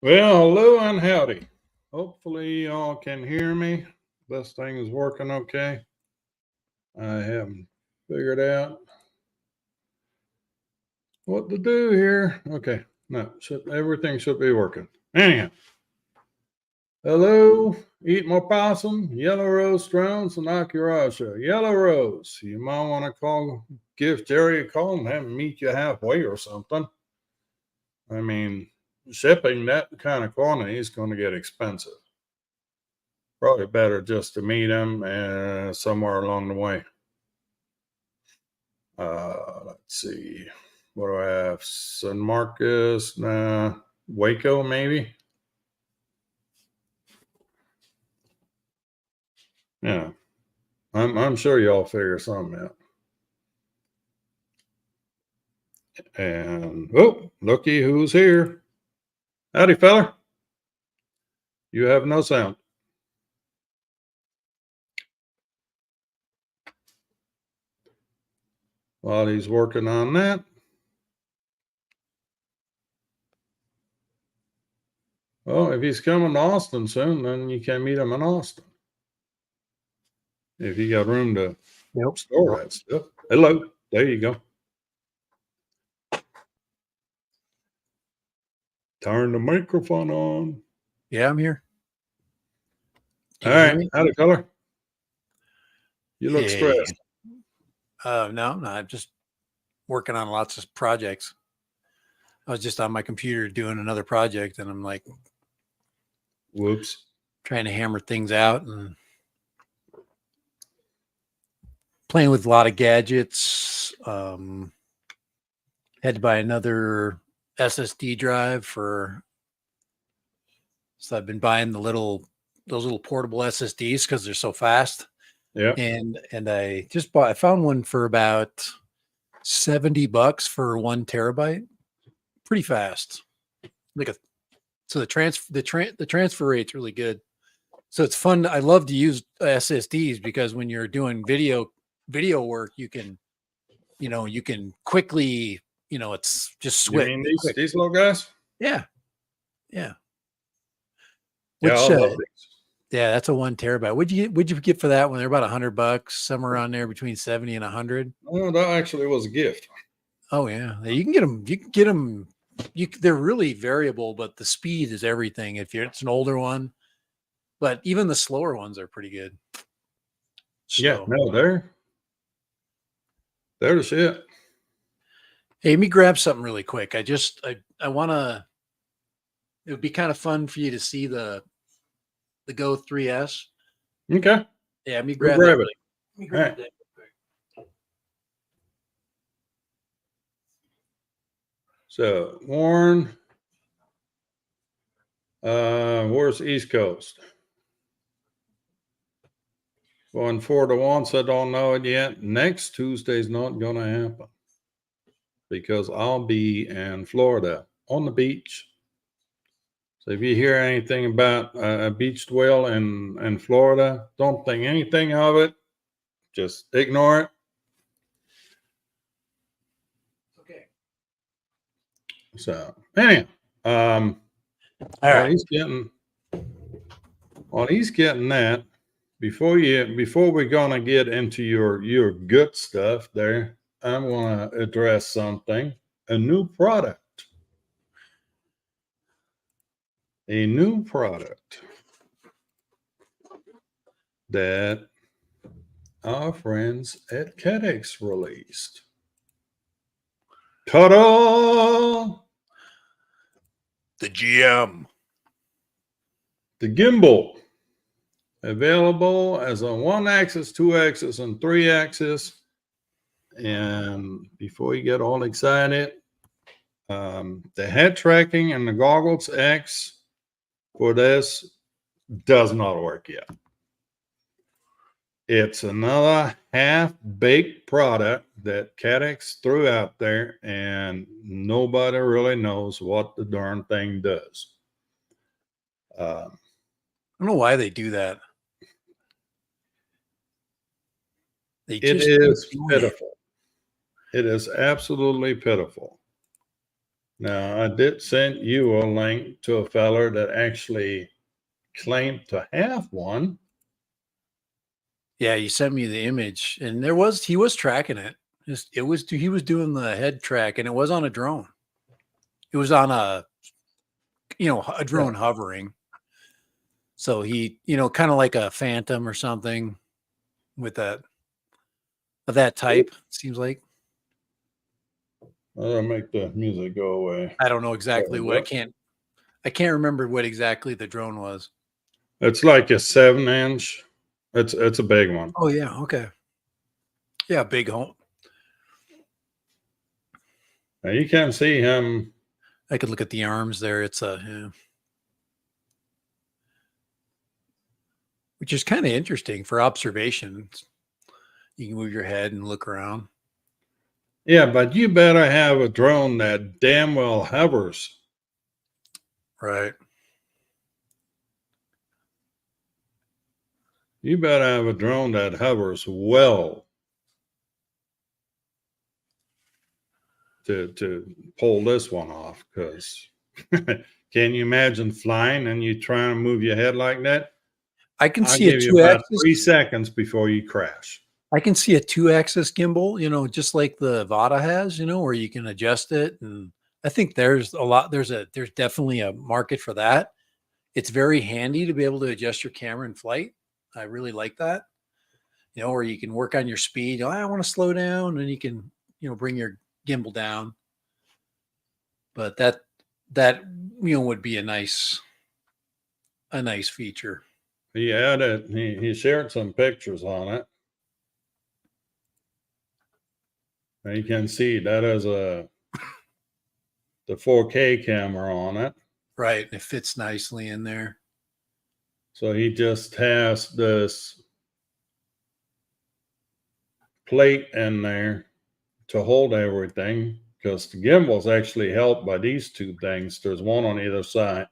Well, hello and howdy. Hopefully, y'all can hear me. This thing is working okay. I haven't figured out what to do here. Okay, no, everything should be working. Anyhow, hello, eat my possum, Yellow Rose Drones, and Akirasha. Yellow Rose, you might want to give Jerry a call and have him meet you halfway or something. I mean, shipping that kind of quantity is going to get expensive. Probably better just to meet him somewhere along the way. Let's see. What do I have? San Marcos, Waco, maybe. Yeah, I'm sure y'all figure something out. And oh, looky who's here. Howdy, fella. You have no sound. While he's working on that, well, if he's coming to Austin soon, then you can meet him in Austin. If you got room to store that stuff. Hello. There you go. Turn the microphone on. Yeah, I'm here. All right. Howdy, fella. You look stressed. No, I'm just working on lots of projects. I was just on my computer doing another project, and I'm like, whoops, trying to hammer things out and playing with a lot of gadgets. Had to buy another SSD drive so I've been buying those little portable SSDs because they're so fast. Yeah. And I found one for about $70 for 1 terabyte. Pretty fast. So the transfer rate's really good. So it's fun. I love to use SSDs because when you're doing video work, you can quickly, it's just switch. You mean these little guys? Yeah. Which, I love these. Yeah, that's a 1 terabyte. What'd you get for that one? They're about $100, somewhere around there between 70 and 100. Oh, that actually was a gift. Oh yeah, you can get them. You can get them. They're really variable, but the speed is everything. It's an older one, but even the slower ones are pretty good. So, yeah, no, they're the shit. Hey, let me grab something really quick. I want to. It would be kind of fun for you to see the Go 3S. Okay. Yeah, let me grab it. Let me grab that. So Warren, where's East Coast? Going 4 to 1, so I don't know it yet. Next Tuesday's not going to happen because I'll be in Florida on the beach. So if you hear anything about a beach dwell in Florida, don't think anything of it. Just ignore it. Okay. So anyhow, all right. While he's getting that, before we're gonna get into your good stuff there, I want to address something. A new product that our friends at Cadex released. Ta-da! The GM. The gimbal. Available as a 1-axis, 2-axis, and 3-axis. And before you get all excited, the head tracking and the goggles X for this does not work yet. It's another half-baked product that Cadex threw out there, and nobody really knows what the darn thing does. I don't know why they do that. It is pitiful. It is absolutely pitiful. Now, I did send you a link to a feller that actually claimed to have one. Yeah, you sent me the image, and he was tracking it. He was doing the head track, and it was on a drone. It was on a Yeah. drone hovering. So he, kind of like a Phantom or something with that type. Seems like. I'll make the music go away. I don't know exactly There we what go. I can't remember what exactly the drone was. It's like a 7-inch. It's a big one. Oh yeah, okay. Yeah, big home. Now you can see him. I could look at the arms there. It's which is kind of interesting for observation. You can move your head and look around. Yeah, but you better have a drone that damn well hovers. Right. You better have a drone that hovers well to pull this one off. Because can you imagine flying and you try and move your head like that? I can I'll see a give you two about axis. 3 seconds before you crash. I can see a 2-axis gimbal, just like the Vada has, where you can adjust it. And I think there's definitely a market for that. It's very handy to be able to adjust your camera in flight. I really like that, where you can work on your speed. I want to slow down, and you can, bring your gimbal down. But that would be a nice feature. He added, he shared some pictures on it. And you can see that is the 4K camera on it. Right. It fits nicely in there. So he just has this plate in there to hold everything, because the gimbal is actually held by these two things. There's one on either side.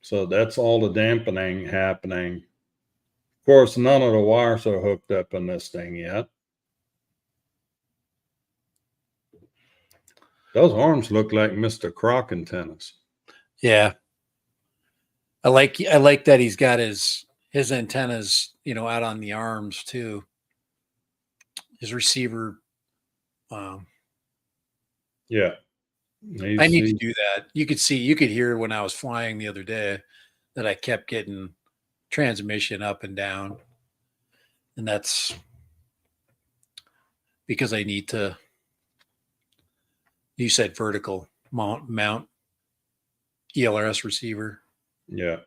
So that's all the dampening happening. Of course, none of the wires are hooked up in this thing yet. Those arms look like Mr. Croc antennas. Yeah. I like that he's got his antennas, out on the arms too. His receiver. Yeah. I need to do that. You could hear when I was flying the other day that I kept getting transmission up and down. And that's because I need to, you said vertical mount ELRS receiver. Yeah.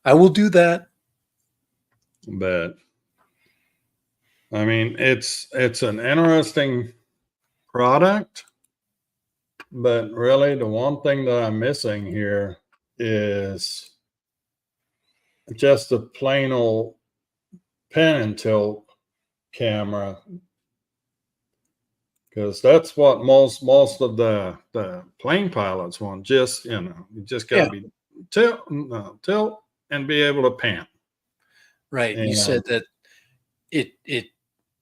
I will do that. But I mean, it's an interesting product, but really the one thing that I'm missing here is just a plain old pen and tilt camera, because that's what most of the plane pilots want. Just you just got to be tilt and be able to pan. Right. And You said that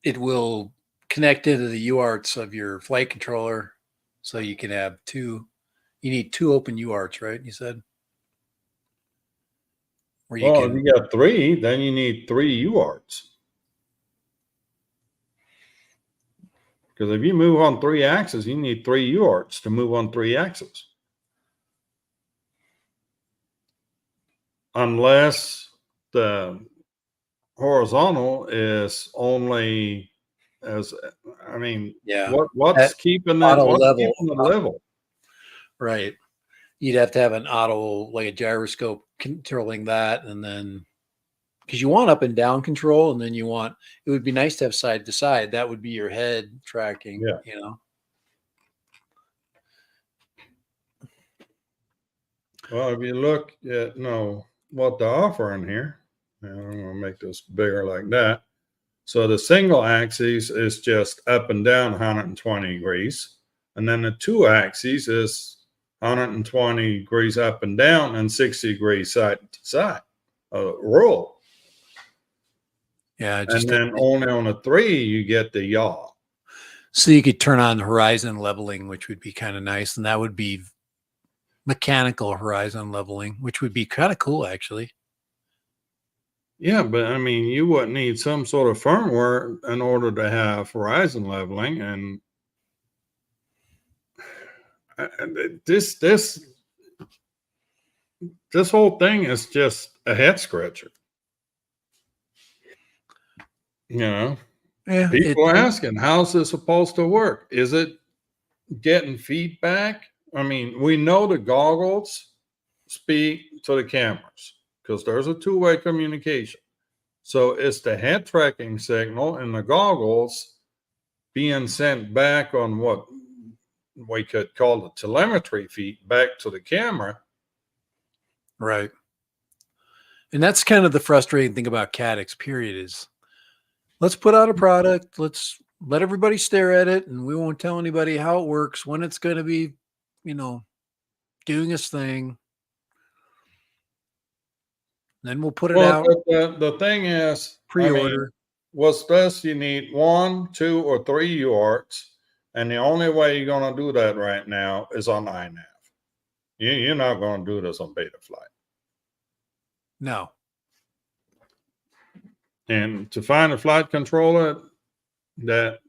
it will connect into the UARTs of your flight controller, so you can have two. You need 2 open UARTs, right? You said. if you got 3, then you need 3 UARTs. Because if you move on 3 axes, you need 3 UARTs to move on 3 axes. Unless the horizontal is only what's keeping that level? Right. You'd have to have an auto, like a gyroscope controlling that, and then because you want up and down control, and then it would be nice to have side to side. That would be your head tracking. Yeah. Well, if you look at what they're offering here, I'm going to make this bigger like that. So the single axis is just up and down 120 degrees, and then the 2 axes is 120 degrees up and down and 60 degrees side to side. Roll. Yeah, and then only on a 3 you get the yaw. So you could turn on horizon leveling, which would be kind of nice. And that would be mechanical horizon leveling, which would be kind of cool, actually. Yeah, but I mean, you would need some sort of firmware in order to have horizon leveling, and this whole thing is just a head scratcher. You know, Yeah, people are asking, how's this supposed to work? Is it getting feedback? I mean, we know the goggles speak to the cameras because there's a two-way communication. So it's the head tracking signal and the goggles being sent back on what we could call the telemetry feed back to the camera. right. And that's kind of the frustrating thing about CADX period is let's put out a product. Let's let everybody stare at it. And we won't tell anybody how it works, when it's going to be, doing its thing. Then we'll put it out, The thing is, pre-order. I mean, what's this? You need 1, 2, or 3 UARTs. And the only way you're going to do that right now is on iNav. You're not going to do this on Betaflight. No. And to find a flight controller that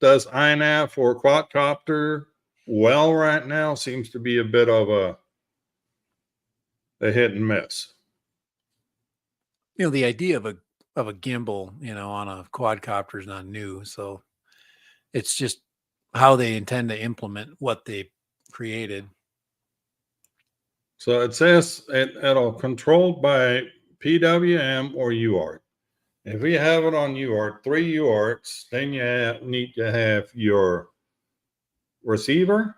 does iNav for a quadcopter well right now seems to be a bit of a hit and miss. The idea of a gimbal, on a quadcopter is not new. So it's just how they intend to implement what they created. So it says it'll controlled by PWM or UART. If we have it on UART, 3 UARTs, then you need to have your receiver.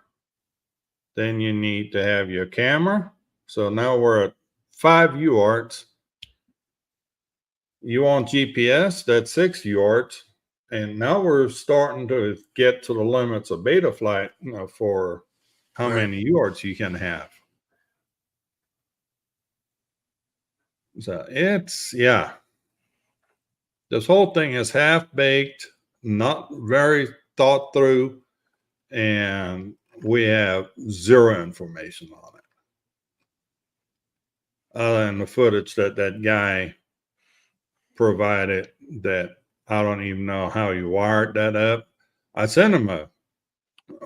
Then you need to have your camera. So now we're at 5 UARTs. You want GPS, that's 6 UARTs. And now we're starting to get to the limits of Betaflight, for how many UARTs you can have. So yeah. This whole thing is half baked, not very thought through, and we have zero information on it. Other than the footage that guy provided, that I don't even know how you wired that up. I sent him I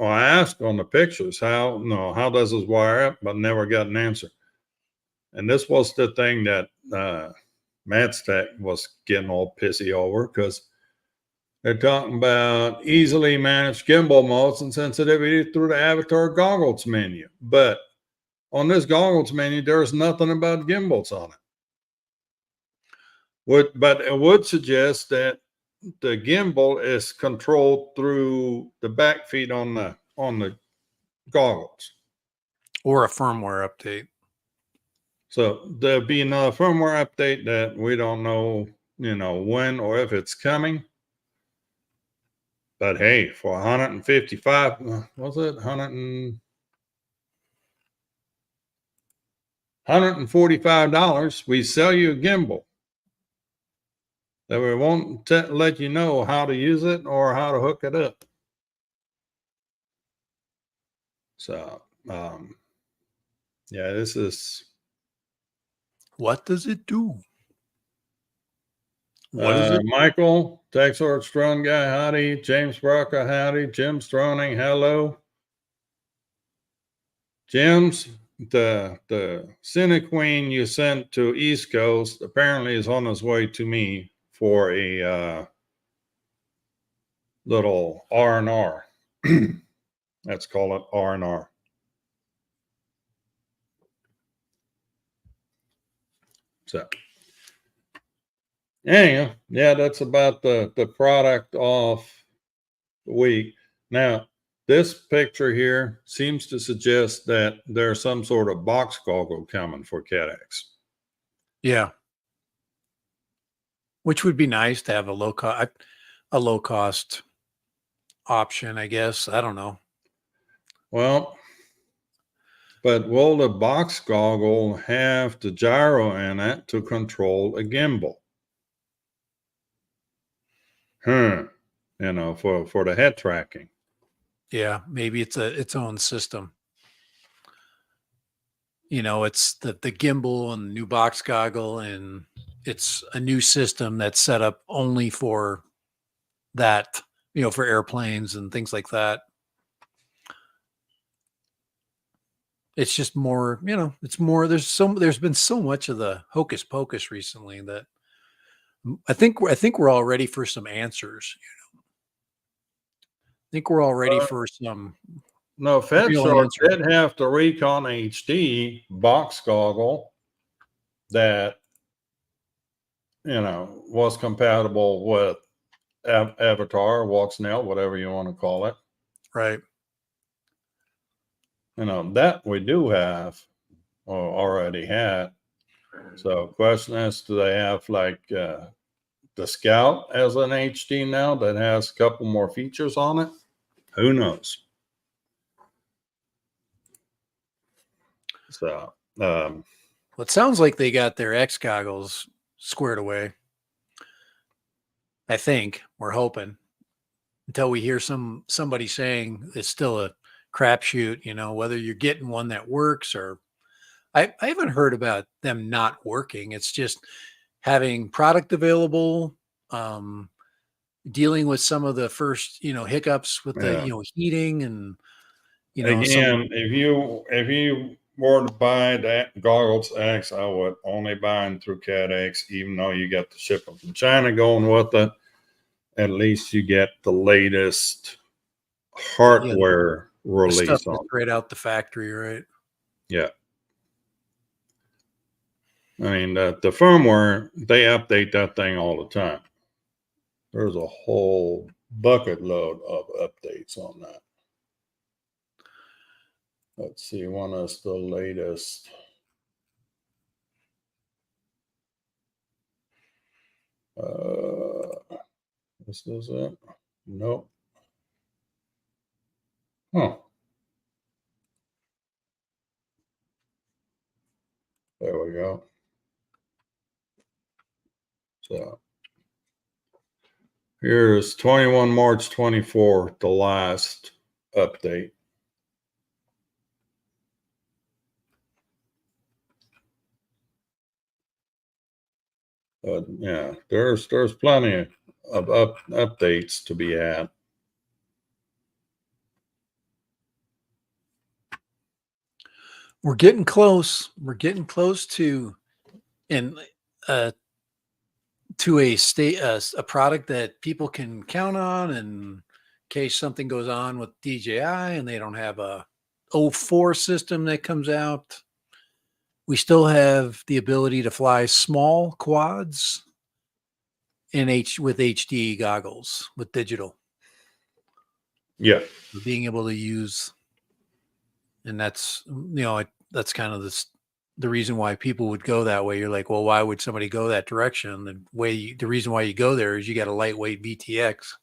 asked on the pictures how does this wire up, but never got an answer. And this was the thing that Madstack was getting all pissy over, because they're talking about easily managed gimbal modes and sensitivity through the avatar goggles menu. But on this goggles menu, there's nothing about gimbals on it. But it would suggest that the gimbal is controlled through the back feed on the goggles. Or a firmware update. So there'll be another firmware update that we don't know, when or if it's coming. But hey, for 155, was it $145, we sell you a gimbal that we won't let you know how to use it or how to hook it up. So, yeah, this is. What does it do? What is it? Michael, Texort Strone guy, howdy. James Brocker, howdy. Jim Stroning, hello. Jim's, the Cinequeen you sent to East Coast apparently is on his way to me for a little R&R. Let's call it R&R. So anyhow, yeah, that's about the product of the week. Now, this picture here seems to suggest that there's some sort of box goggle coming for CADX. Yeah. Which would be nice to have a low cost option, I guess. I don't know. Well, but will the box goggle have the gyro in it to control a gimbal? for the head tracking. Yeah, maybe it's its own system. It's the gimbal and the new box goggle, and it's a new system that's set up only for that, for airplanes and things like that. It's just more, it's more, there's been so much of the hocus pocus recently that I think we're all ready for some answers. I think we're all ready for some No, real FedShore answers. did have the Recon HD box goggle that was compatible with Avatar, Walksnail, whatever you want to call it. Right. That we do have or already had. So question is, do they have like the Scout as an HD now that has a couple more features on it? Who knows? So Well, it sounds like they got their X goggles squared away. I think we're hoping, until we hear somebody saying it's still a crapshoot, whether you're getting one that works or I haven't heard about them not working. It's just having product available, dealing with some of the first, hiccups with the, yeah. heating and, Again, if you were to buy that goggles X, I would only buy them through CADX, even though you got the ship them from China going with it. At least you get the latest hardware the release stuff on that's it. right out the factory, right? Yeah. I mean, the firmware, they update that thing all the time. There's a whole bucket load of updates on that. Let's see, one is the latest. This is it. Nope. Huh. There we go. So here's 21 March 24, the last update. But yeah, there's plenty of updates to be had. We're getting close. We're getting close to and to a state a product that people can count on in case something goes on with DJI and they don't have a '04 system that comes out. We still have the ability to fly small quads with HD goggles with digital. Yeah. Being able to use, and that's that's kind of the reason why people would go that way. You're like, well, why would somebody go that direction? The reason why you go there is you got a lightweight VTX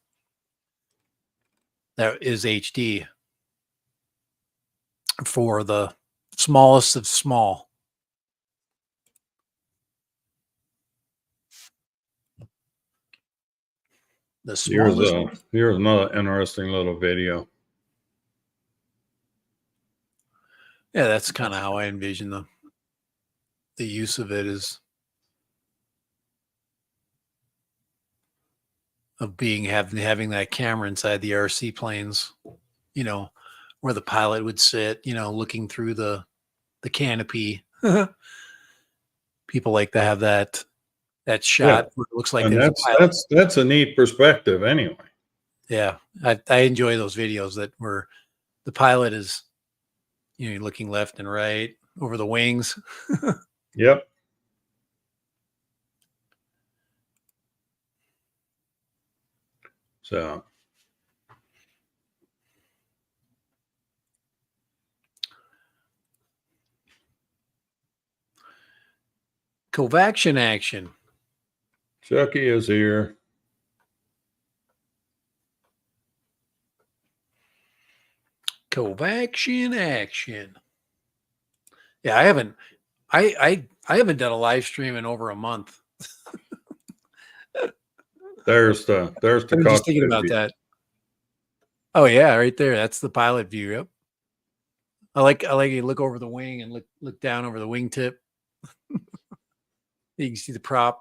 that is HD for the smallest of small. The smallest. Here's another interesting little video. Yeah, that's kind of how I envision the use of it is of having that camera inside the RC planes, where the pilot would sit, looking through the canopy. People like to have that shot where it looks like And there's a pilot. that's a neat perspective anyway. Yeah, I enjoy those videos where the pilot is, looking left and right over the wings. Yep. So Covaction action. Chucky is here. Covaction action. Yeah, I haven't done a live stream in over a month. There's the I'm just thinking cockpit about view. that. Oh yeah, right there. That's the pilot view. Yep. I like you look over the wing and look down over the wingtip. You can see the prop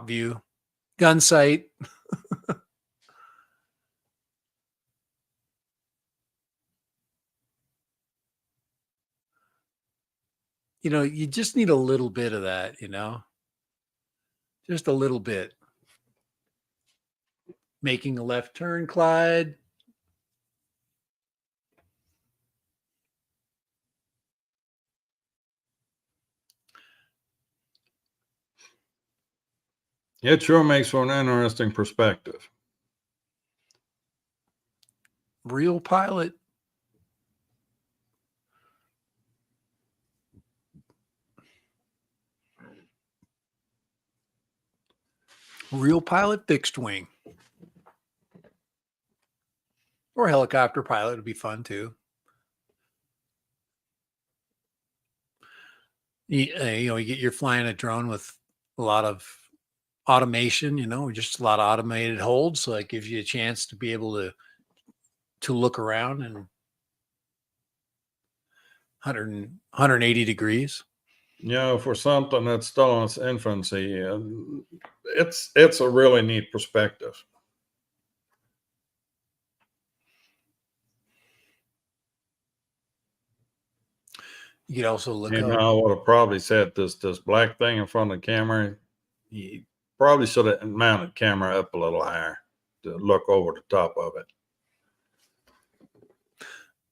view, gun sight. You know, you just need a little bit of that, you know, just a little bit. Making a left turn, Clyde. It sure makes for an interesting perspective. Real pilot. Real pilot fixed wing. Or helicopter pilot would be fun too. You're flying a drone with a lot of automation, you know, just a lot of automated holds. So it gives you a chance to be able to look around and 180 degrees. You know, for something that's still in its infancy, it's a really neat perspective. You could also look You up. know, I would have probably said this black thing in front of the camera. You probably should have mounted camera up a little higher to look over the top of it.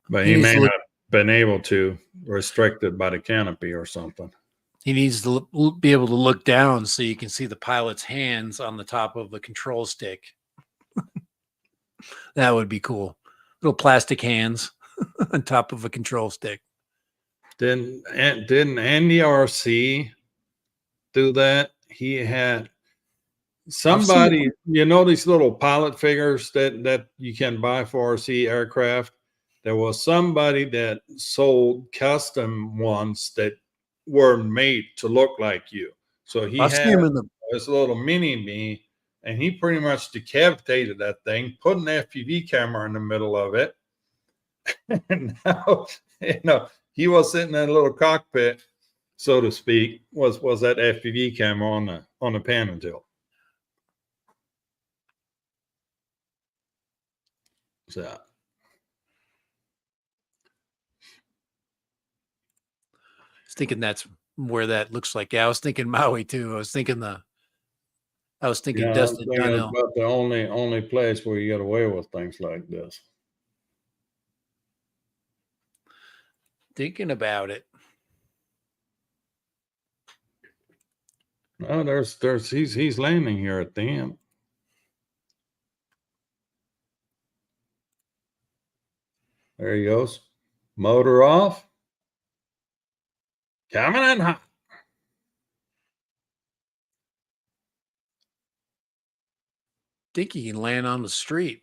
But he may not have been able to, restricted by the canopy or something. He needs to be able to look down so you can see the pilot's hands on the top of the control stick. That would be cool. Little plastic hands on top of a control stick. Didn't Andy RC do that? He had somebody, you know, these little pilot figures that you can buy for RC aircraft. There was somebody that sold custom ones that were made to look like you. So he had this little mini me, and he pretty much decapitated that thing, put an FPV camera in the middle of it. And now, you know, he was sitting in a little cockpit, so to speak, was that FPV camera on the pan and tilt. So I was thinking that's where that looks like. Yeah, I was thinking Maui too. I was thinking Destin Dunhill. About the only place where you get away with things like this. Thinking about it. Oh, he's landing here at the end. There he goes. Motor off. Coming in hot. Think he can land on the street.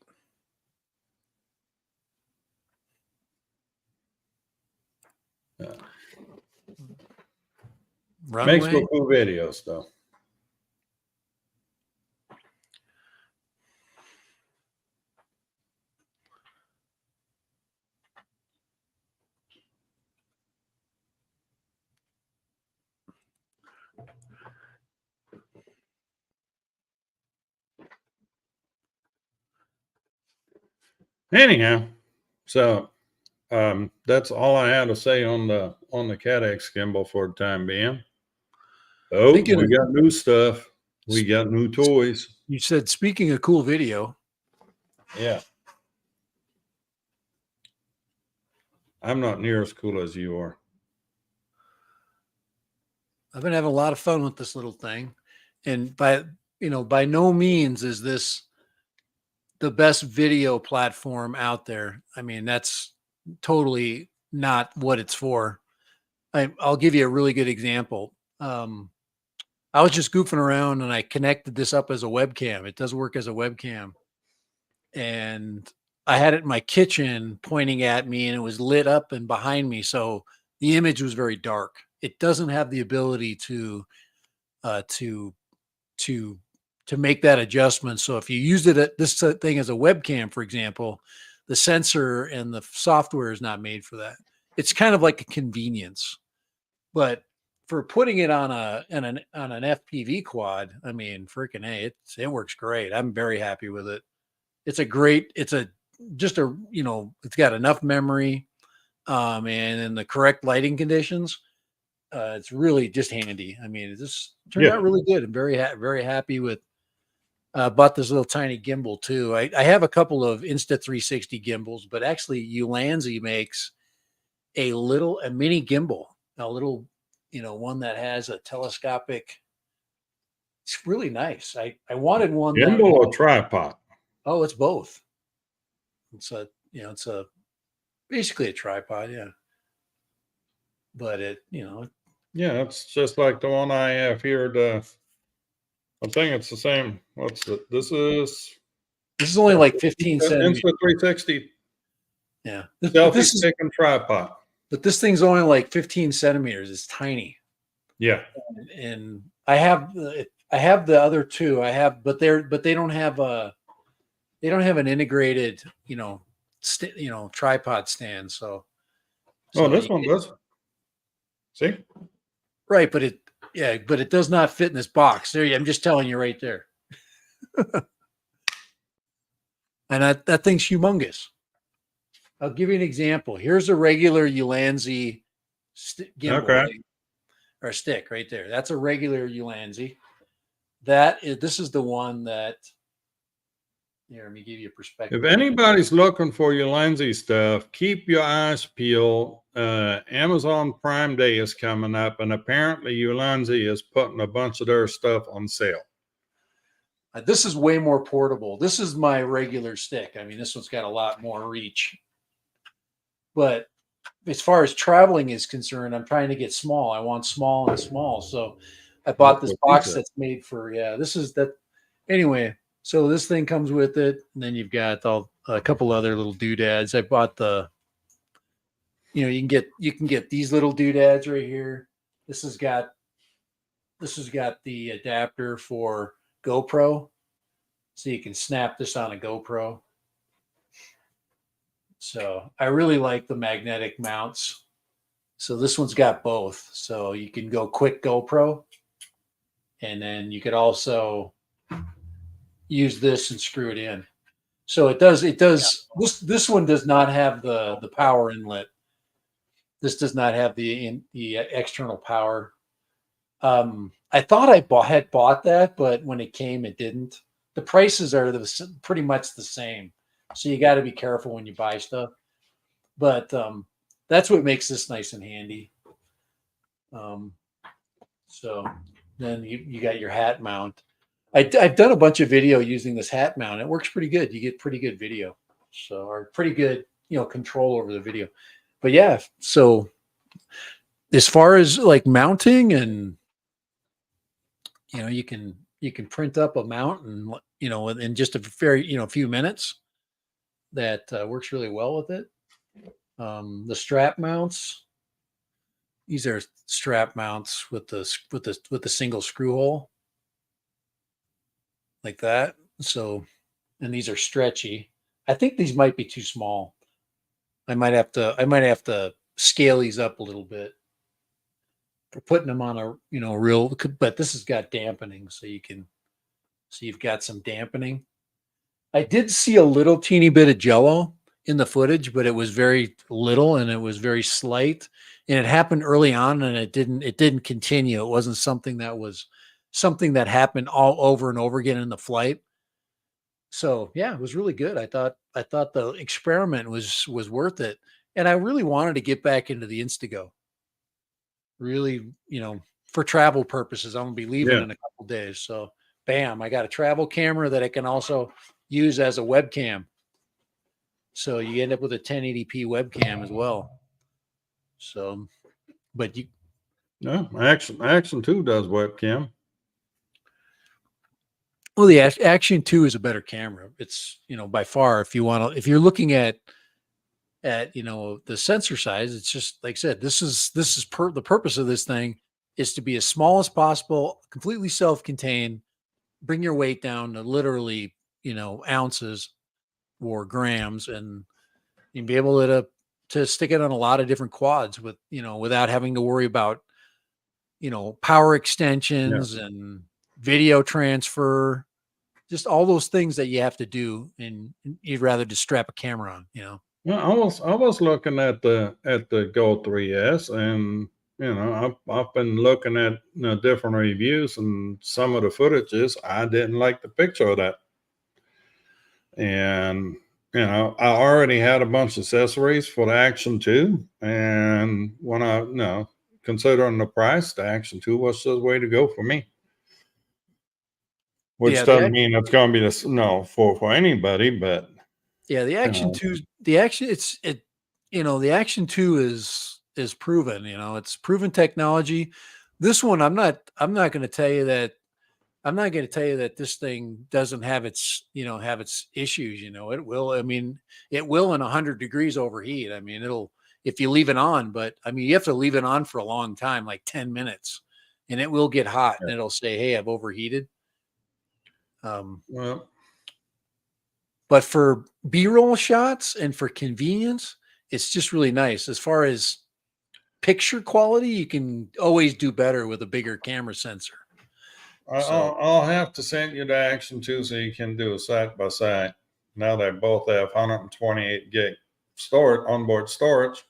Makes for cool videos, though. Anyhow, so that's all I had to say on the CADX gimbal for the time being. Oh, we got new stuff. We got new toys. You said, speaking of cool video. Yeah. I'm not near as cool as you are. I've been having a lot of fun with this little thing. And by no means is this the best video platform out there. I mean, that's totally not what it's for. I'll give you a really good example. I was just goofing around and I connected this up as a webcam. It does work as a webcam. And I had it in my kitchen pointing at me, and it was lit up and behind me. So the image was very dark. It doesn't have the ability to to to make that adjustment. So if you used it at this thing as a webcam, for example, the sensor and the software is not made for that. It's kind of like a convenience, but for putting it on an FPV quad, I mean, freaking A, it works great. I'm very happy with it. It's got enough memory, and in the correct lighting conditions, it's really just handy. I mean, this turned out really good. I'm very happy with. Bought this little tiny gimbal too. I have a couple of Insta360 gimbals, but actually Ulanzi makes a mini gimbal, a little, one that has a telescopic. It's really nice. I wanted one. Gimbal or tripod? Oh, it's both. It's basically a tripod. Yeah. But yeah, it's just like the one I have here. I think it's the same. This is only like 15 centimeters. Insta360. Yeah. Selfie stick and tripod. But this thing's only like 15 centimeters. It's tiny. Yeah. And I have the other two. But they don't have an integrated, tripod stand. So this one does. See? Right, but it does not fit in this box. There, I'm just telling you right there. And that thing's humongous. I'll give you an example. Here's a regular Ulanzi gimbal or stick right there. That's a regular Ulanzi. This is the one that. Here, let me give you a perspective. If anybody's looking for Ulanzi stuff, keep your eyes peeled. Amazon Prime Day is coming up, and apparently Ulanzi is putting a bunch of their stuff on sale. This is way more portable. This is my regular stick. I mean, this one's got a lot more reach. But as far as traveling is concerned, I'm trying to get small. I want small and small. So I bought this box that's made for, this is that. Anyway, so this thing comes with it. And then you've got a couple other little doodads. I bought you can get these little doodads right here. This has got the adapter for GoPro. So you can snap this on a GoPro. So I really like the magnetic mounts. So this one's got both. So you can go quick GoPro. And then you could also use this and screw it in. So it does. This one does not have the power inlet. This does not have the external power. I thought I had bought that, but when it came, it didn't. The prices are pretty much the same. So you got to be careful when you buy stuff. But that's what makes this nice and handy. So then you got your hat mount. I've done a bunch of video using this hat mount. It works pretty good. You get pretty good video. So, or pretty good, control over the video. But yeah, so as far as like mounting and, you can print up a mount and, in just a few minutes. That works really well with it. The strap mounts. These are strap mounts with the single screw hole, like that. So, and these are stretchy. I think these might be too small. I might have to scale these up a little bit for putting them on a real. But this has got dampening, so you've got some dampening. I did see a little teeny bit of jello in the footage, but it was very little and it was very slight. And it happened early on, and it didn't continue. It wasn't something that happened all over and over again in the flight. So yeah, it was really good. I thought the experiment was worth it, and I really wanted to get back into the Instago. Really, for travel purposes. I'm gonna be leaving in a couple days, so bam, I got a travel camera that I can also use as a webcam. So you end up with a 1080p webcam as well. So, but Action 2 does webcam. Well, the Action 2 is a better camera. It's, by far, if you're looking at the sensor size, it's just like I said, this is the purpose of this thing is to be as small as possible, completely self-contained, bring your weight down to literally, ounces or grams, and you'd be able to stick it on a lot of different quads with, without having to worry about, power Yeah. extensions and video transfer, just all those things that you have to do. And you'd rather just strap a camera on. Well, I was looking at the Go 3S, and I've been looking at different reviews, and some of the footages I didn't like the picture of that. And I already had a bunch of accessories for the Action 2, and when considering the price, the Action 2 was the way to go for me. Which Yeah, doesn't mean it's going to be for anybody, but yeah, the you Action know, 2, the Action 2 is proven, it's proven technology. This one, I'm not going to tell you that this thing doesn't have its issues. It will. I mean, it will in 100 degrees overheat. I mean, it'll, if you leave it on, but I mean, you have to leave it on for a long time, like 10 minutes, and it will get hot, yeah. and it'll say, "Hey, I've overheated." Well, But for B-roll shots and for convenience, it's just really nice. As far as picture quality, you can always do better with a bigger camera sensor. So I'll have to send you the Action 2 so you can do a side by side. Now they both have 128 gig storage, onboard storage.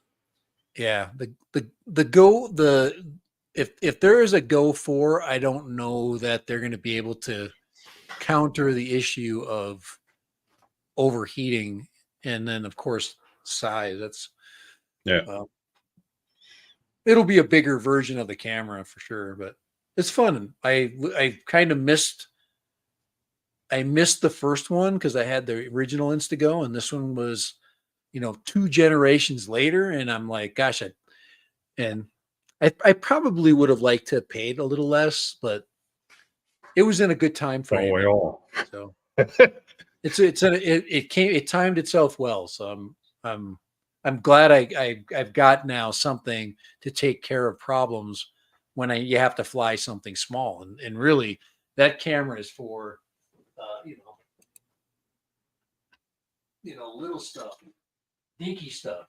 yeah, the Go the if there is a Go 4, I don't know that they're going to be able to counter the issue of overheating, and then of course size. That's Yeah. it'll be a bigger version of the camera for sure, but it's fun. I kind of missed the first one because I had the original Instago, and this one was 2 generations later, and I'm like, gosh, I probably would have liked to have paid a little less, but it was in a good time Don't frame. we all? So it timed itself well. So I'm glad I've got now something to take care of problems when you have to fly something small, and really that camera is for little stuff, dinky stuff,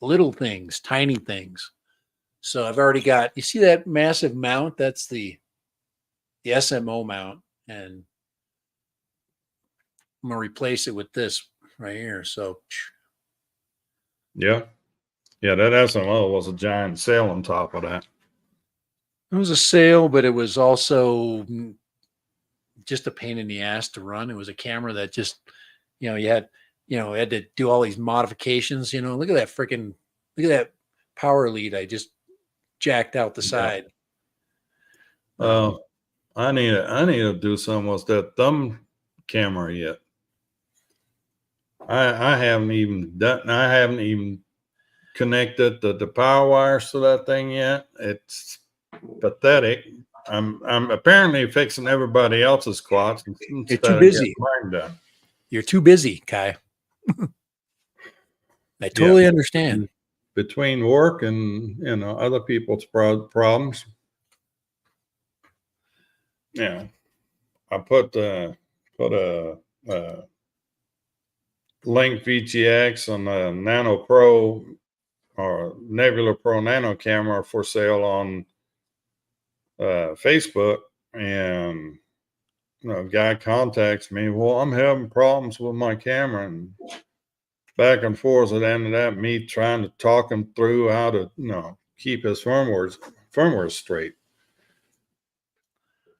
little things, tiny things. So I've already got, you see that massive mount? That's the SMO mount, and I'm gonna replace it with this right here. So Yeah. Yeah, that SMO was a giant sail on top of that. it was a sale, but it was also just a pain in the ass to run. It was a camera that just, you had to do all these modifications. Look at that power lead I just jacked out the Yeah. side. I need to do something with that thumb camera yet. I haven't even connected the power wires to that thing yet. It's pathetic. I'm apparently fixing everybody else's quads You're instead too of busy. getting mine done. You're too busy, Kai. I Yeah. totally understand. Between work and other people's problems. Yeah, I put a Link VTX on the Nano Pro or Nebula Pro Nano camera for sale on Facebook, and a guy contacts me. Well, I'm having problems with my camera, and back and forth. It ended up me trying to talk him through how to keep his firmware straight,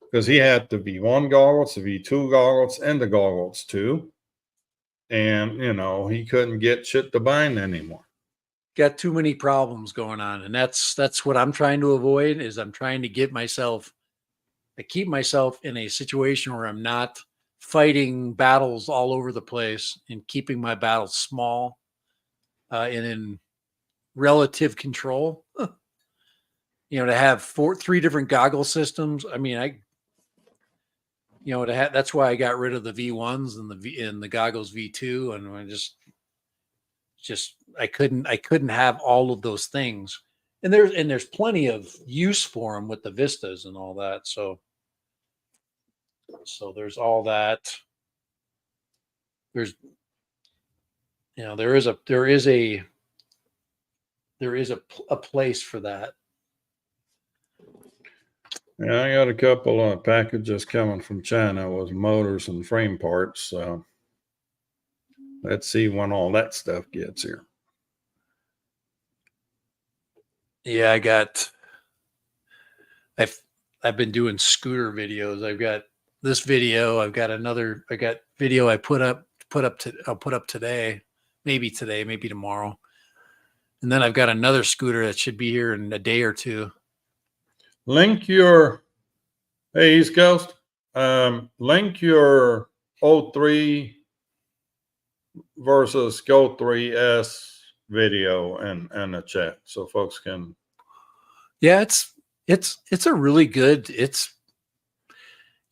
because he had the V1 goggles, the V2 goggles, and the goggles too, and he couldn't get shit to bind anymore. Got too many problems going on, and that's what I'm trying to avoid. Is I'm trying to keep myself in a situation where I'm not fighting battles all over the place, and keeping my battles small and in relative control. To have 3 different goggle systems. I mean, that's why I got rid of the V1s and the goggles V2, and I just I couldn't have all of those things and there's plenty of use for them with the vistas and all that. So there's all that. There's there is a place for that. Yeah, I got a couple of packages coming from China with motors and frame parts. So let's see when all that stuff gets here. Yeah, I've been doing scooter videos. I've got this video. I got video I'll put up today, maybe tomorrow. And then I've got another scooter that should be here in a day or two. Link your, hey, East Coast, link your 03 versus Go 3S video in the chat so folks can. Yeah, it's a really good,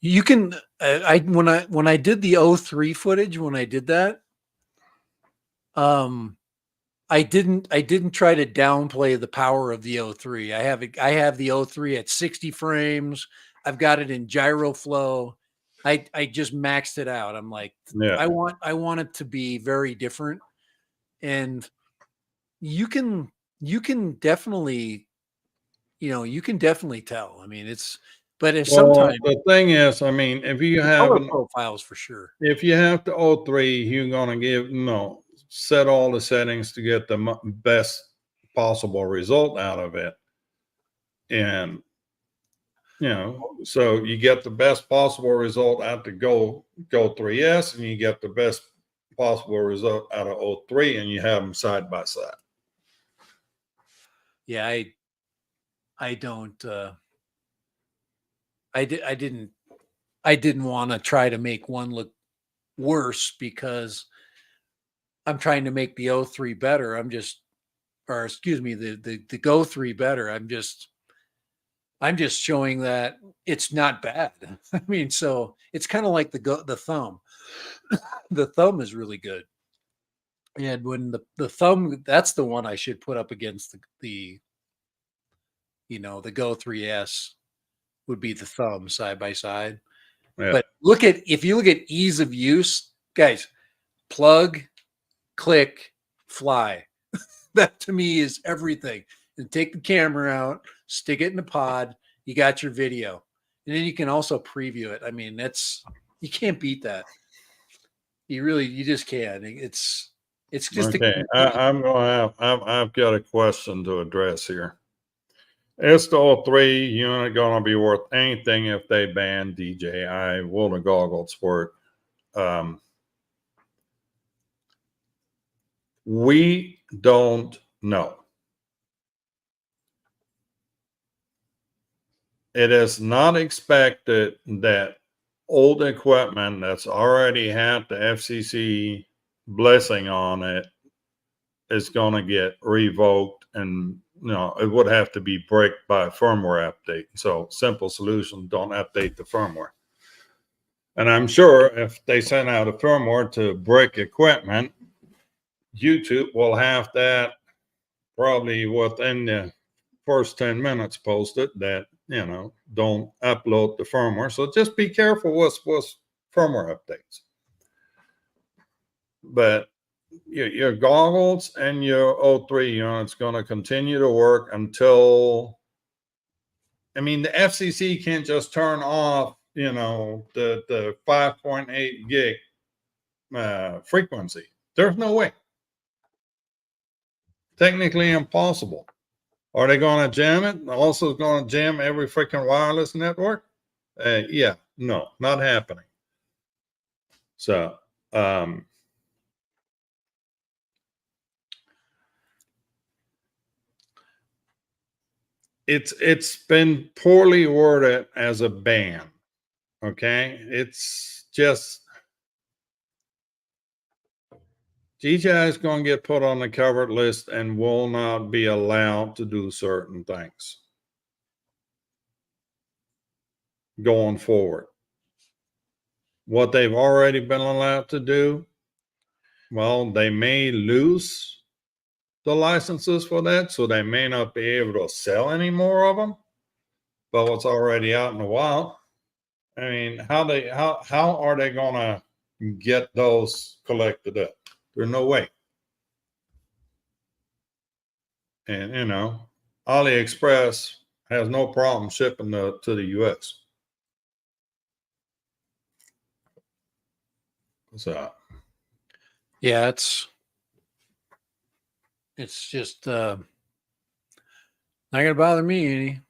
you can, when I did the 03 footage, when I did that, I didn't try to downplay the power of the 03. I have the 03 at 60 frames. I've got it in gyro flow. I just maxed it out. I'm like, Yeah. I want it to be very different. And you can definitely, you can definitely tell. I mean, but if sometimes the thing is, I mean, if you have color profiles for sure. If you have the 03, you're gonna set all the settings to get the best possible result out of it, and so you get the best possible result out the Go 3S, and you get the best possible result out of 03, and you have them side by side. Yeah, I don't. I didn't want to try to make one look worse because I'm trying to make the 03 better. Or excuse me, the Go 3 better. I'm just showing that it's not bad. I mean, so it's kind of like the thumb. The thumb is really good. And when the thumb, that's the one I should put up against the Go 3S would be the thumb side by side. Yeah. But if you look at ease of use, guys, plug, click, fly. That to me is everything. And take the camera out, stick it in the pod, you got your video. And then you can also preview it. I mean, you can't beat that. You just can't. It's just okay. I've got a question to address here. Is the 03 unit gonna be worth anything if they ban DJI? Will the goggles work? We don't know. It is not expected that old equipment that's already had the FCC blessing on it is going to get revoked, and it would have to be bricked by a firmware update. So simple solution, don't update the firmware. And I'm sure if they send out a firmware to brick equipment, YouTube will have that probably within the first 10 minutes posted that, don't upload the firmware. So just be careful with firmware updates. But your goggles and your 03 unit's going to continue to work until, the FCC can't just turn off, the 5.8 gig frequency. There's no way. Technically impossible. Are they going to jam it? Also going to jam every freaking wireless network? Yeah, no, not happening. So, it's been poorly worded as a ban. Okay, it's just DJI is going to get put on the covered list and will not be allowed to do certain things going forward. What they've already been allowed to do, well, they may lose the licenses for that, so they may not be able to sell any more of them. But what's already out in the wild, I mean, how are they gonna get those collected up? There's no way. And AliExpress has no problem shipping to the US. So Yeah, it's just not gonna bother me any.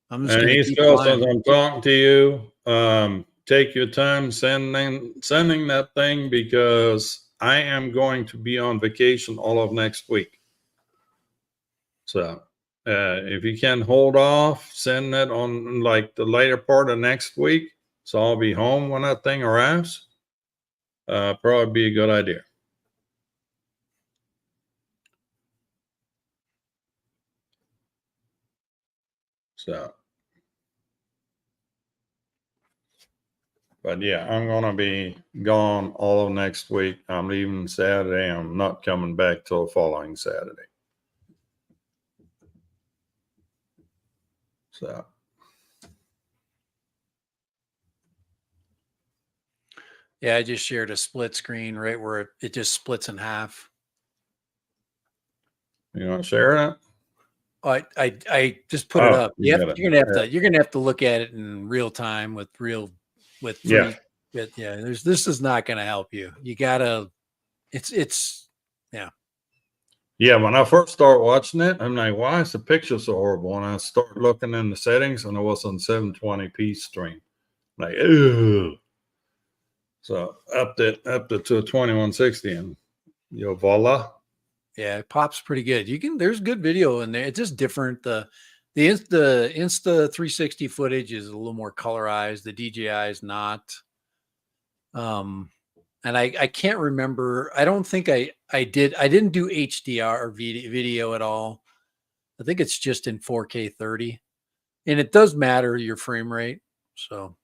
I'm just and gonna East keep Coast, as flying. I'm talking to you, take your time sending that thing, because I am going to be on vacation all of next week. So if you can hold off, send it on like the later part of next week, so I'll be home when that thing arrives. Probably be a good idea. So, but yeah, I'm gonna be gone all of next week. I'm leaving Saturday. I'm not coming back till the following Saturday. So Yeah, I just shared a split screen right where it just splits in half. you want to share that? I just put it Oh, up. you got it. You're gonna have to look at it in real time with Yeah. free. But yeah, this is not gonna help you. You gotta. It's yeah. Yeah, when I first start watching it, I'm like, why is the picture so horrible? And I start looking in the settings, and it was on 720p stream. Like, ew. So upped it to 2160, and voila. Yeah, it pops pretty good. There's good video in there. It's just different. The Insta 360 footage is a little more colorized. The DJI is not. And I can't remember. I don't think I didn't do HDR video at all. I think it's just in 4K 30. And it does matter your frame rate. So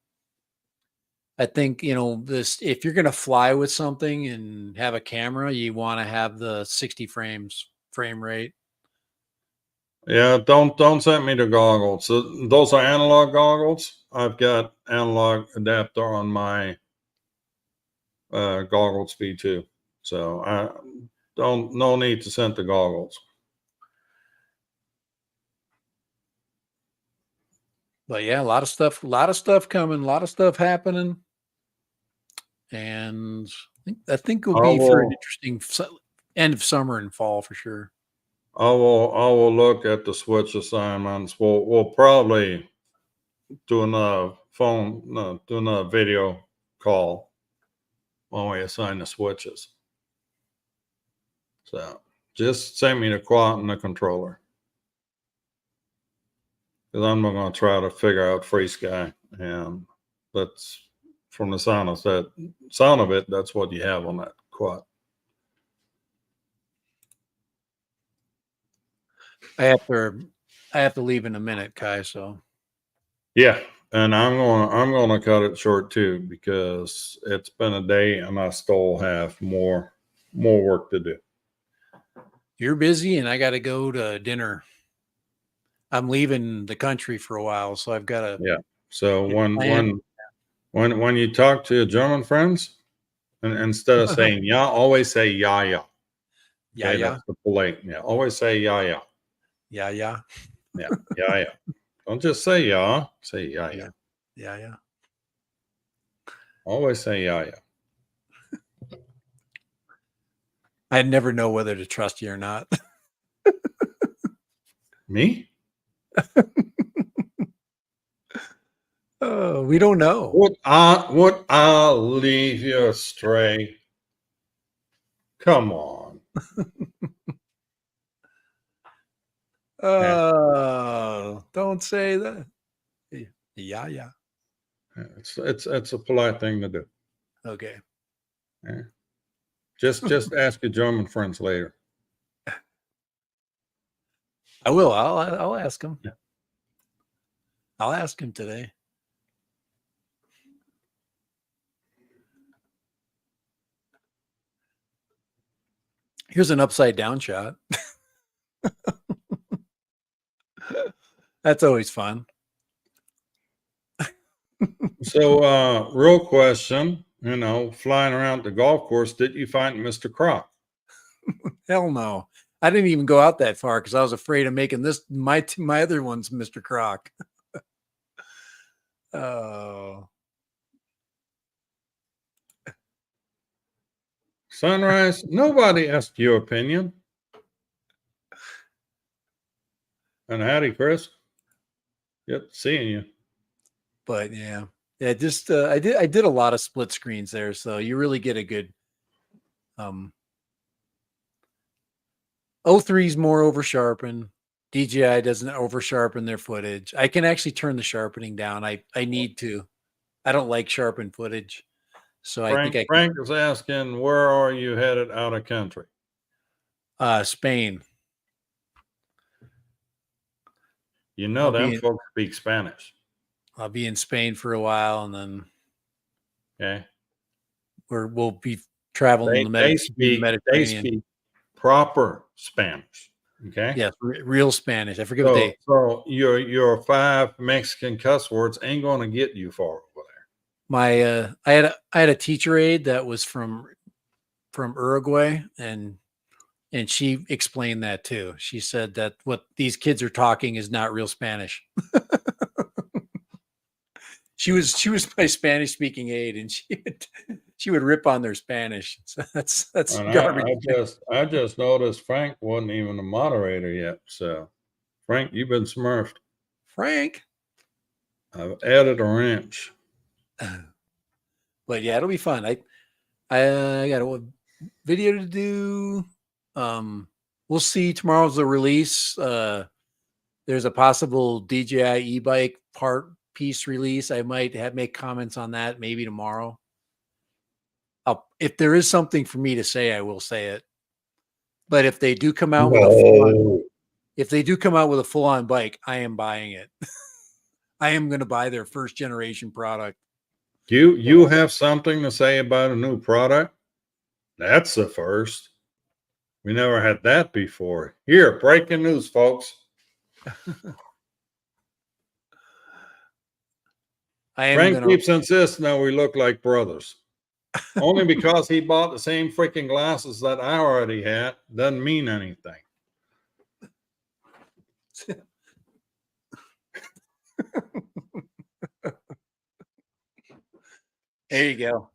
I think, this, if you're going to fly with something and have a camera, you want to have the 60 frames frame rate. Yeah, don't send me the goggles. So those are analog goggles. I've got analog adapter on my goggle speed too. So I don't no need to send the goggles. But yeah, a lot of stuff coming, a lot of stuff happening. And I think it'll I be for an will interesting end of summer and fall for sure. I will look at the switch assignments. We'll probably do another do another video call when we assign the switches. So just send me the quad and the controller, because I'm not going to try to figure out FreeSky, and that's from the sound of it. That's what you have on that quad. I have to leave in a minute, Kai. So Yeah, and I'm gonna cut it short too, because it's been a day and I still have more work to do. you're busy and I got to go to dinner. I'm leaving the country for a while, so I've got to Yeah. So plan. when you talk to your German friends, and instead of saying yeah, always say yeah yeah. Yeah, Okay, yeah, that's the polite. Yeah, always say yeah yeah. yeah, yeah, Yeah, yeah yeah. Don't just say yeah. Say yeah yeah. yeah, yeah, yeah. Always say yeah yeah. I never know whether to trust you or not. Me? Oh, we don't know. Would I leave you astray? Come on. Yeah, Don't say that. Yeah, yeah. it's a polite thing to do. Okay. Yeah. Just ask your German friends later. I will. I'll ask him. Yeah. I'll ask him today. Here's an upside down shot. That's always fun. So, real question, flying around the golf course, did you find Mr. Croc? Hell no. I didn't even go out that far because I was afraid of making this my other one's Mr. Croc. Oh. Sunrise, nobody asked your opinion. And howdy, Chris. Yep, seeing you. But yeah. Yeah, just I did a lot of split screens there, so you really get a good 03's more over sharpened. DJI doesn't over sharpen their footage. I can actually turn the sharpening down. I need to. I don't like sharpened footage. So I think Frank is asking, where are you headed out of country? Spain. You know, them folks speak Spanish. I'll be in Spain for a while, and then we'll be traveling the Mediterranean. They speak proper Spanish. Okay. Yeah, real Spanish. I forget what they. So your 5 Mexican cuss words ain't going to get you far over there. My I had a teacher aide that was from Uruguay, and she explained that too. She said that what these kids are talking is not real Spanish. She was my Spanish speaking aide, and she would rip on their Spanish. So that's garbage. I just noticed Frank wasn't even a moderator yet. So Frank, you've been smurfed. Frank, I've added a wrench. But yeah, it'll be fun. I got a video to do. We'll see. Tomorrow's the release. There's a possible DJI e-bike piece release. I might make comments on that maybe tomorrow. If there is something for me to say, I will say it. But if they do come out with a full-on bike, I am buying it. I am going to buy their first generation product. You have something to say about a new product? That's the first. We never had that before. Here, breaking news, folks. Frank keeps insisting that we look like brothers. Only because he bought the same freaking glasses that I already had doesn't mean anything. There you go.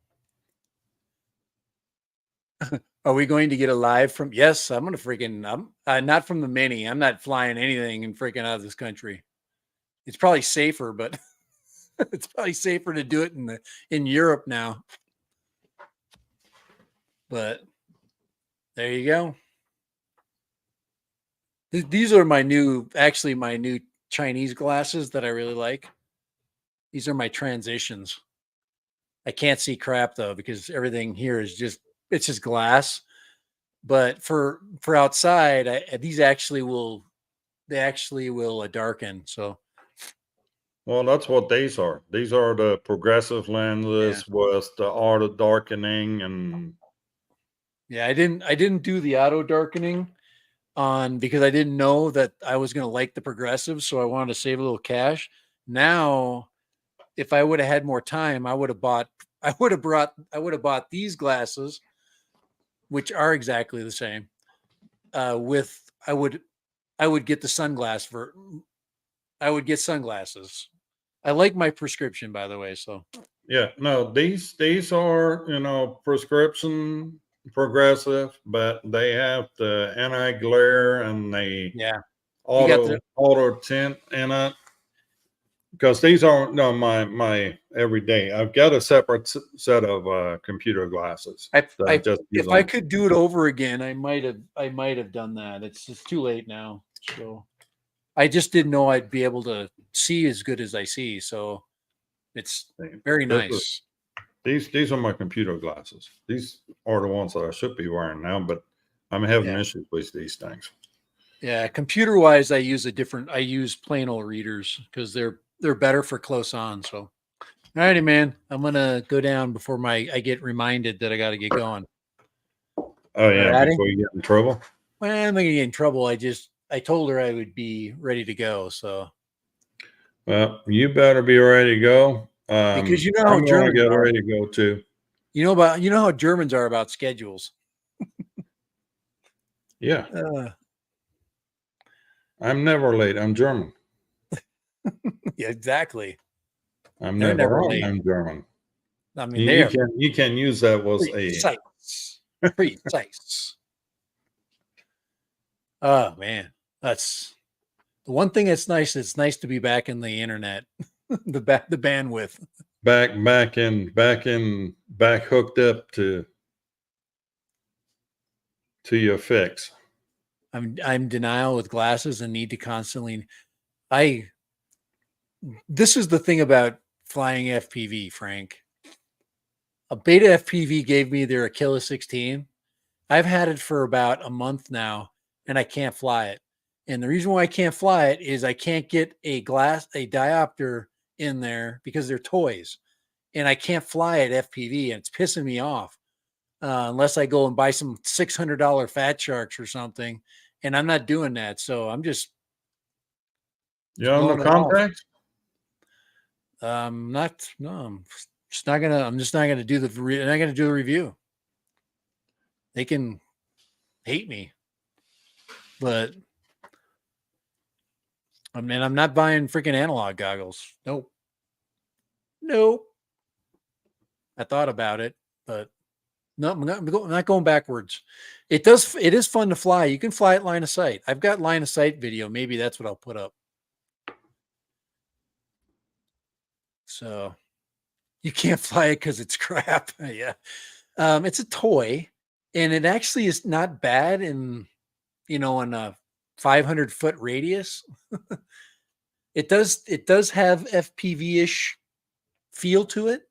Are we going to get a live from? Yes, I'm going to freaking, I'm not from the Mini. I'm not flying anything and freaking out of this country. It's probably safer, but it's probably safer to do it in Europe now. But there you go. These are my new Chinese glasses that I really like. These are my transitions. I can't see crap though, because everything here is it's just glass. But for outside, these actually will darken. So. Well, that's what these are. These are the progressive lenses with the auto darkening and. Yeah, I didn't do the auto darkening because I didn't know that I was going to like the progressive, so I wanted to save a little cash. Now, if I would have had more time, I would have bought these glasses, which are exactly the same. I would get the sunglasses. I like my prescription, by the way. So yeah, no, these are prescription progressive, but they have the anti-glare and the auto tint in it. Because these aren't my everyday. I've got a separate set of computer glasses. If I could do it over again, I might have done that. It's just too late now. So I just didn't know I'd be able to see as good as I see. So it's very nice. These are my computer glasses. These are the ones that I should be wearing now, but I'm having issues with these things. Yeah, computer wise, I use plain old readers because they're better for close on. So, all righty, man, I'm gonna go down before I get reminded that I got to get going. Oh yeah, Alrighty. before you get in trouble. Well, I'm not gonna get in trouble. I told her I would be ready to go. So Well, you better be ready to go. because you know how I'm going to Germans get are. ready to go too. You know how Germans are about schedules. Yeah, Uh, I'm never late. I'm German. yeah, exactly. I'm They're never never wrong. late. I'm German. I mean, You, they you are can you can use that was a precise. Precise. Oh man, that's the one thing that's nice. It's nice to be back in the internet, the bandwidth. back hooked up to your fix. I'm denial with glasses and need to constantly. I This is the thing about flying FPV, Frank. A beta FPV gave me their Achilles 16. I've had it for about a month now, and I can't fly it. And the reason why I can't fly it is I can't get a diopter in there because they're toys, and I can't fly it FPV, and it's pissing me off. Unless I go and buy some $600 Fat Sharks or something, and I'm not doing that. So I'm just You own the blowing it off. contract? Not no, I'm just not gonna do not gonna do the review. They can hate me, but I mean, I'm not buying freaking analog goggles. Nope. Nope. I thought about it, but no, I'm not going backwards. It is fun to fly. You can fly at line of sight. I've got line of sight video. Maybe that's what I'll put up. So you can't fly it because it's crap. Yeah. It's a toy, and it actually is not bad in a 500-foot radius. It does have FPV-ish feel to it,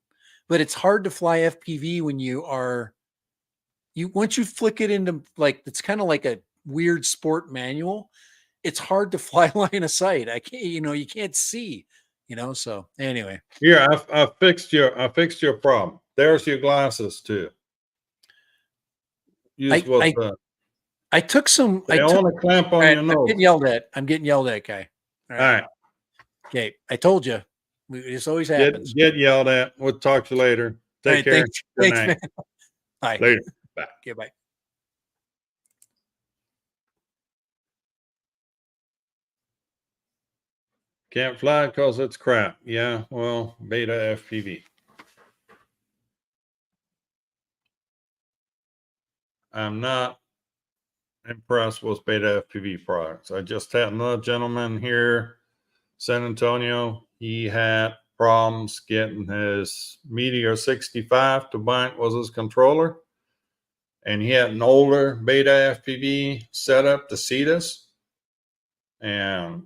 but it's hard to fly FPV when you once you flick it into like it's kind of like a weird sport manual. It's hard to fly line of sight. I can't, you can't see, so anyway. Here, I fixed your problem. There's your glasses too. Use I what I I took some I they took only clamp all on right, your I'm nose. getting yelled at. I'm getting yelled at, guy. All All right. right, Okay. I told you. This always happens. get yelled at. We'll talk to you later. All Take right. care. Thanks. Good Thanks, night. man. Bye. Later. Bye. Okay, bye. Can't fly because it's crap. Yeah, well, beta FPV. I'm not impressed with beta FPV products. I just had another gentleman here, San Antonio. He had problems getting his Meteor 65 to bind with his controller. And he had an older beta FPV setup to see this. And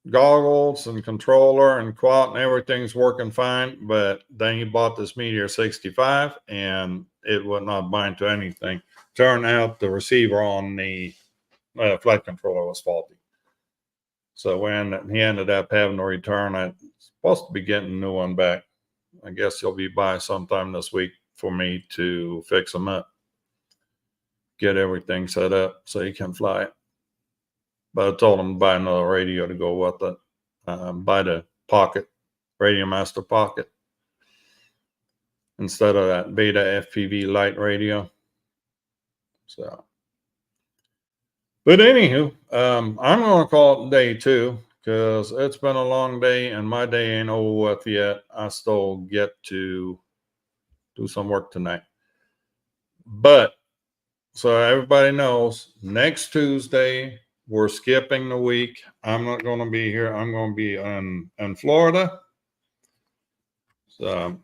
goggles and controller and quad and everything's working fine, but then he bought this Meteor 65 and it would not bind to anything. Turned out the receiver on the flight controller was faulty. So when he ended up having to return it, supposed to be getting a new one back. I guess he'll be by sometime this week for me to fix them up, get everything set up so he can fly it. But I told him to buy another radio to go with it. Buy the Pocket, Radio Master Pocket, instead of that Beta FPV Lite radio. So, but anywho, I'm going to call it day two because it's been a long day and my day ain't over with yet. I still get to do some work tonight. But so everybody knows, next Tuesday, we're skipping the week. I'm not going to be here. I'm going to be in Florida. So,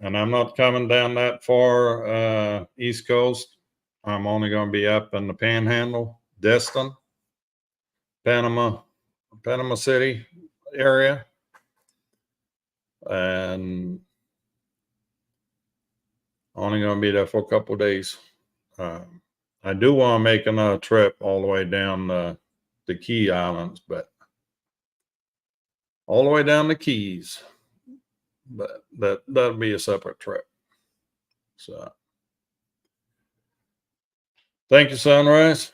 and I'm not coming down that far East Coast. I'm only going to be up in the Panhandle, Destin, Panama City area. And only going to be there for a couple of days. I do want to make another trip all the way down the Key Islands, but all the way down the Keys, but that'll be a separate trip. So, Thank you, Sunrise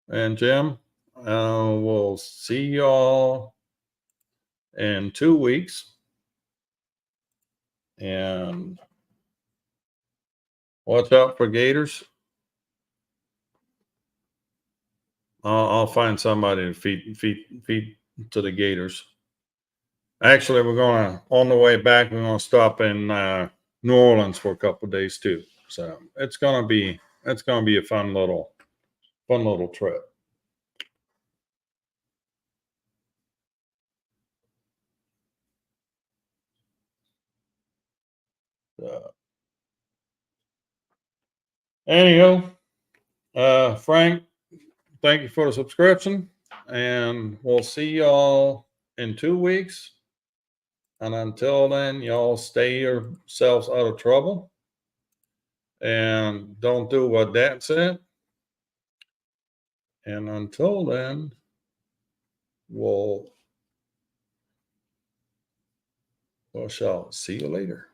and Jim. We'll see y'all in 2 weeks. And watch out for gators. I'll find somebody to feed to the gators. Actually, we're gonna on the way back. We're gonna stop in New Orleans for a couple of days too. So it's gonna be a fun little trip. Anyhow, Frank, thank you for the subscription, and we'll see y'all in 2 weeks. And until then, y'all stay yourselves out of trouble and don't do what Dad said. And until then, we shall see you later.